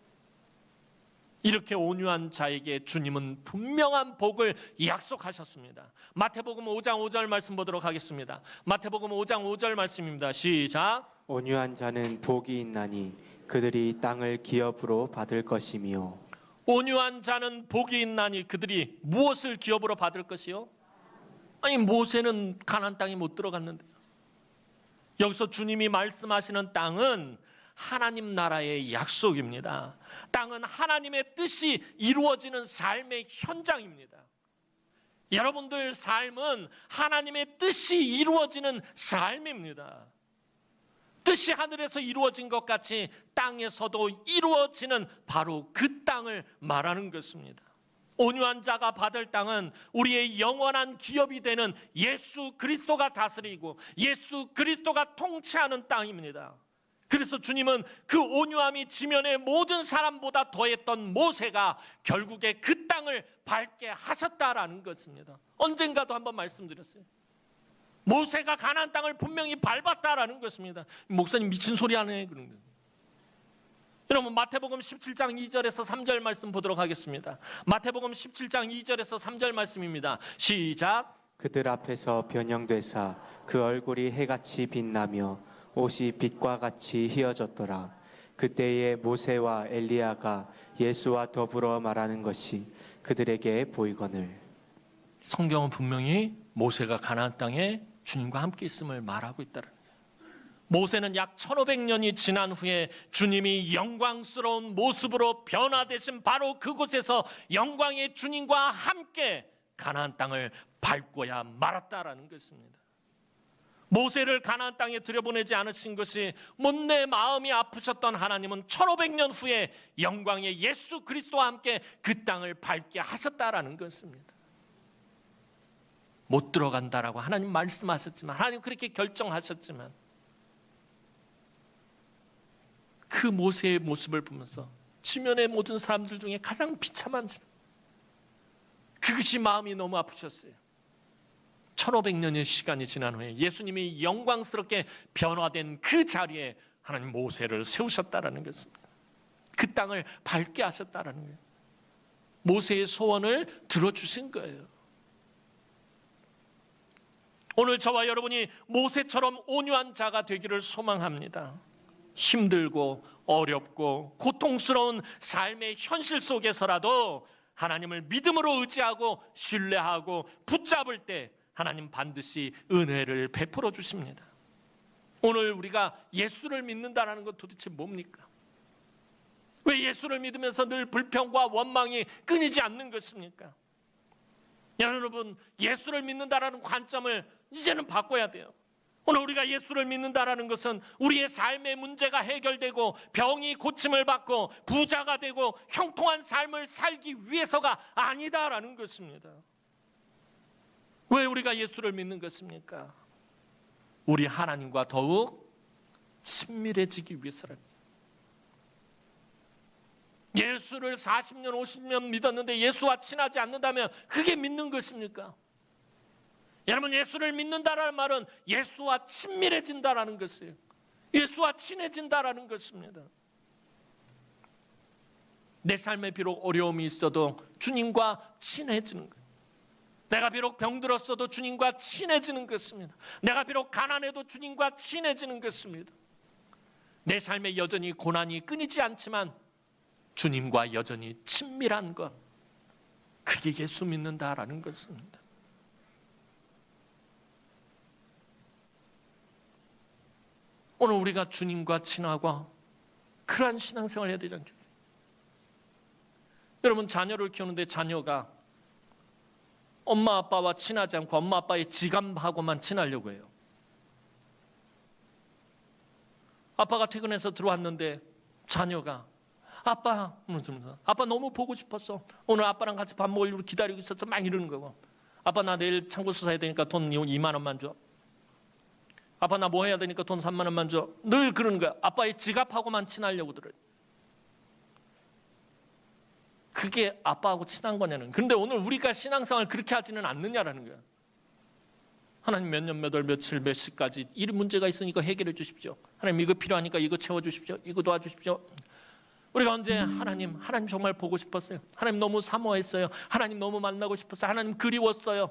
이렇게 온유한 자에게 주님은 분명한 복을 약속하셨습니다. 마태복음 5장 5절 말씀 보도록 하겠습니다. 마태복음 5장 5절 말씀입니다. 시작. 온유한 자는 복이 있나니 그들이 땅을 기업으로 받을 것이며. 온유한 자는 복이 있나니 그들이 무엇을 기업으로 받을 것이요? 아니, 모세는 가나안 땅에 못 들어갔는데요. 여기서 주님이 말씀하시는 땅은 하나님 나라의 약속입니다. 땅은 하나님의 뜻이 이루어지는 삶의 현장입니다. 여러분들 삶은 하나님의 뜻이 이루어지는 삶입니다. 뜻이 하늘에서 이루어진 것 같이 땅에서도 이루어지는 바로 그 땅을 말하는 것입니다. 온유한 자가 받을 땅은 우리의 영원한 기업이 되는 예수 그리스도가 다스리고 예수 그리스도가 통치하는 땅입니다. 그래서 주님은 그 온유함이 지면의 모든 사람보다 더했던 모세가 결국에 그 땅을 밟게 하셨다라는 것입니다. 언젠가도 한번 말씀드렸어요. 모세가 가나안 땅을 분명히 밟았다라는 것입니다. 목사님 미친 소리 하네 그런 거예요. 여러분 마태복음 17장 2절에서 3절 말씀 보도록 하겠습니다. 마태복음 17장 2절에서 3절 말씀입니다. 시작. 그들 앞에서 변형되사 그 얼굴이 해같이 빛나며 옷이 빛과 같이 휘어졌더라. 그때에 모세와 엘리야가 예수와 더불어 말하는 것이 그들에게 보이거늘. 성경은 분명히 모세가 가나안 땅에 주님과 함께 있음을 말하고 있다는 거예요. 모세는 약 1500년이 지난 후에 주님이 영광스러운 모습으로 변화되신 바로 그곳에서 영광의 주님과 함께 가나안 땅을 밟고야 말았다라는 것입니다. 모세를 가나안 땅에 들여보내지 않으신 것이 못내 마음이 아프셨던 하나님은 1500년 후에 영광의 예수 그리스도와 함께 그 땅을 밟게 하셨다라는 것입니다. 못 들어간다라고 하나님 말씀하셨지만, 하나님 그렇게 결정하셨지만, 그 모세의 모습을 보면서 지면의 모든 사람들 중에 가장 비참한 사람, 그것이 마음이 너무 아프셨어요. 1500년의 시간이 지난 후에 예수님이 영광스럽게 변화된 그 자리에 하나님 모세를 세우셨다라는 것입니다. 그 땅을 밟게 하셨다라는 거예요. 모세의 소원을 들어주신 거예요. 오늘 저와 여러분이 모세처럼 온유한 자가 되기를 소망합니다. 힘들고 어렵고 고통스러운 삶의 현실 속에서라도 하나님을 믿음으로 의지하고 신뢰하고 붙잡을 때 하나님 반드시 은혜를 베풀어 주십니다. 오늘 우리가 예수를 믿는다는 것 도대체 뭡니까? 왜 예수를 믿으면서 늘 불평과 원망이 끊이지 않는 것입니까? 여러분, 예수를 믿는다는 관점을 이제는 바꿔야 돼요. 오늘 우리가 예수를 믿는다는 것은 우리의 삶의 문제가 해결되고 병이 고침을 받고 부자가 되고 형통한 삶을 살기 위해서가 아니다라는 것입니다. 왜 우리가 예수를 믿는 것입니까? 우리 하나님과 더욱 친밀해지기 위해서랍니다. 예수를 40년 50년 믿었는데 예수와 친하지 않는다면 그게 믿는 것입니까? 여러분, 예수를 믿는다라는 말은 예수와 친밀해진다라는 것이에요. 예수와 친해진다라는 것입니다. 내 삶에 비록 어려움이 있어도 주님과 친해지는 거예요. 내가 비록 병들었어도 주님과 친해지는 것입니다. 내가 비록 가난해도 주님과 친해지는 것입니다. 내 삶에 여전히 고난이 끊이지 않지만 주님과 여전히 친밀한 것, 그게 예수 믿는다라는 것입니다. 오늘 우리가 주님과 친하고 그러한 신앙생활을 해야 되지 않겠어요? 여러분, 자녀를 키우는데 자녀가 엄마 아빠와 친하지 않고 엄마 아빠의 지감하고만 친하려고 해요. 아빠가 퇴근해서 들어왔는데 자녀가 아빠 너무 보고 싶었어. 오늘 아빠랑 같이 밥 먹으려고 기다리고 있었어. 막 이러는 거고. 아빠 나 내일 창고 수사해야 되니까 돈 2만 원만 줘. 아빠 나 뭐 해야 되니까 돈 3만 원만 줘. 늘 그러는 거야. 아빠의 지갑하고만 친하려고 들어요. 그게 아빠하고 친한 거냐는. 그런데 오늘 우리가 신앙생활 그렇게 하지는 않느냐라는 거야. 하나님 몇 년, 몇 월, 며칠, 몇 시까지 이 문제가 있으니까 해결해 주십시오. 하나님 이거 필요하니까 이거 채워주십시오. 이거 도와주십시오. 우리가 언제 하나님 정말 보고 싶었어요. 하나님 너무 사모했어요. 하나님 너무 만나고 싶었어요. 하나님 그리웠어요.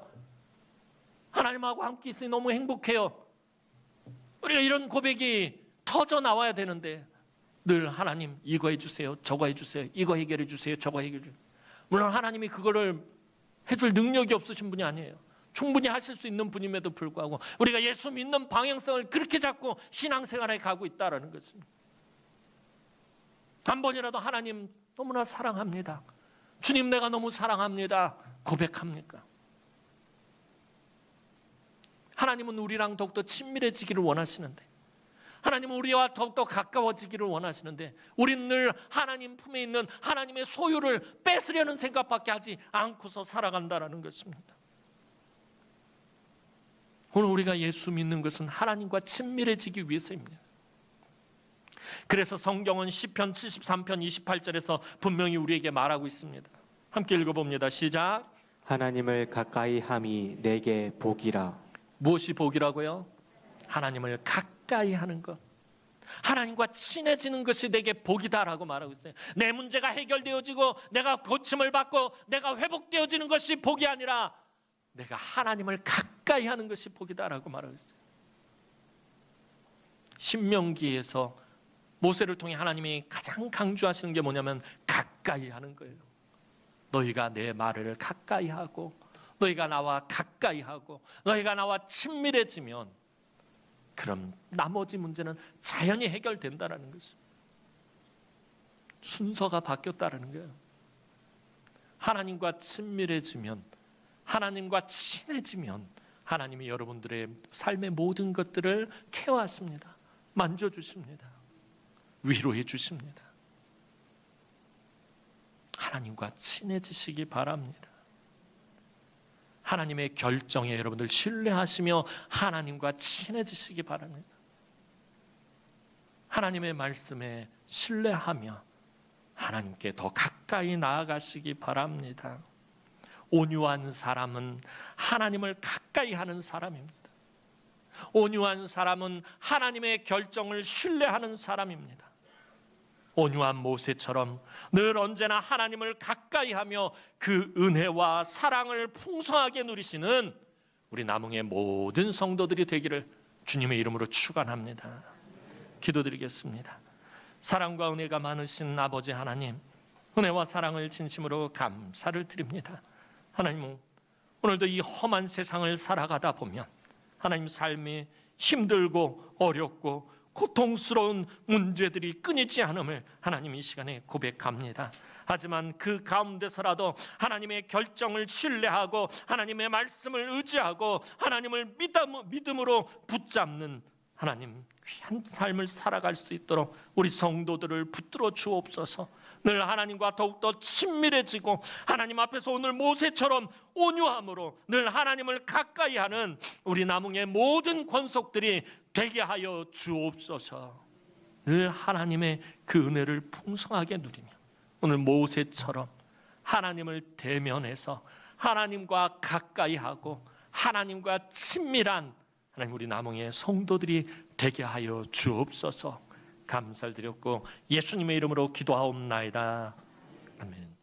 하나님하고 함께 있으니 너무 행복해요. 우리가 이런 고백이 터져 나와야 되는데 늘 하나님 이거 해주세요. 저거 해주세요. 이거 해결해 주세요. 저거 해결해 주세요. 물론 하나님이 그거를 해줄 능력이 없으신 분이 아니에요. 충분히 하실 수 있는 분임에도 불구하고 우리가 예수 믿는 방향성을 그렇게 잡고 신앙생활에 가고 있다는 것입니다. 한 번이라도 하나님 너무나 사랑합니다. 주님 내가 너무 사랑합니다. 고백합니까? 하나님은 우리랑 더욱더 친밀해지기를 원하시는데, 하나님은 우리와 더욱더 가까워지기를 원하시는데 우리는 늘 하나님 품에 있는 하나님의 소유를 뺏으려는 생각밖에 하지 않고서 살아간다는 것입니다. 오늘 우리가 예수 믿는 것은 하나님과 친밀해지기 위해서입니다. 그래서 성경은 시편 73편 28절에서 분명히 우리에게 말하고 있습니다. 함께 읽어봅니다. 시작. 하나님을 가까이 함이 내게 복이라. 무엇이 복이라고요? 하나님을 가까이 하는 것. 하나님과 친해지는 것이 내게 복이다라고 말하고 있어요. 내 문제가 해결되어지고 내가 고침을 받고 내가 회복되어지는 것이 복이 아니라 내가 하나님을 가까이 하는 것이 복이다라고 말하고 있어요. 신명기에서 모세를 통해 하나님이 가장 강조하시는 게 뭐냐면 가까이 하는 거예요. 너희가 내 말을 가까이 하고 너희가 나와 가까이 하고 너희가 나와 친밀해지면 그럼 나머지 문제는 자연히 해결된다라는 것이죠. 순서가 바뀌었다라는 거예요. 하나님과 친밀해지면, 하나님과 친해지면 하나님이 여러분들의 삶의 모든 것들을 케어하십니다. 만져주십니다. 위로해 주십니다. 하나님과 친해지시기 바랍니다. 하나님의 결정에 여러분들 신뢰하시며 하나님과 친해지시기 바랍니다. 하나님의 말씀에 신뢰하며 하나님께 더 가까이 나아가시기 바랍니다. 온유한 사람은 하나님을 가까이 하는 사람입니다. 온유한 사람은 하나님의 결정을 신뢰하는 사람입니다. 온유한 모세처럼 늘 언제나 하나님을 가까이 하며 그 은혜와 사랑을 풍성하게 누리시는 우리 남흥의 모든 성도들이 되기를 주님의 이름으로 축원합니다. 기도드리겠습니다. 사랑과 은혜가 많으신 아버지 하나님, 은혜와 사랑을 진심으로 감사를 드립니다. 하나님, 오늘도 이 험한 세상을 살아가다 보면 하나님 삶이 힘들고 어렵고 고통스러운 문제들이 끊이지 않음을 하나님 이 시간에 고백합니다. 하지만 그 가운데서라도 하나님의 결정을 신뢰하고 하나님의 말씀을 의지하고 하나님을 믿음으로 붙잡는 하나님 귀한 삶을 살아갈 수 있도록 우리 성도들을 붙들어 주옵소서. 늘 하나님과 더욱더 친밀해지고 하나님 앞에서 오늘 모세처럼 온유함으로 늘 하나님을 가까이 하는 우리 남흥의 모든 권속들이 되게 하여 주옵소서. 늘 하나님의 그 은혜를 풍성하게 누리며 오늘 모세처럼 하나님을 대면해서 하나님과 가까이 하고 하나님과 친밀한 하나님 우리 남흥의 성도들이 되게 하여 주옵소서. 감사를 드렸고 예수님의 이름으로 기도하옵나이다. 아멘.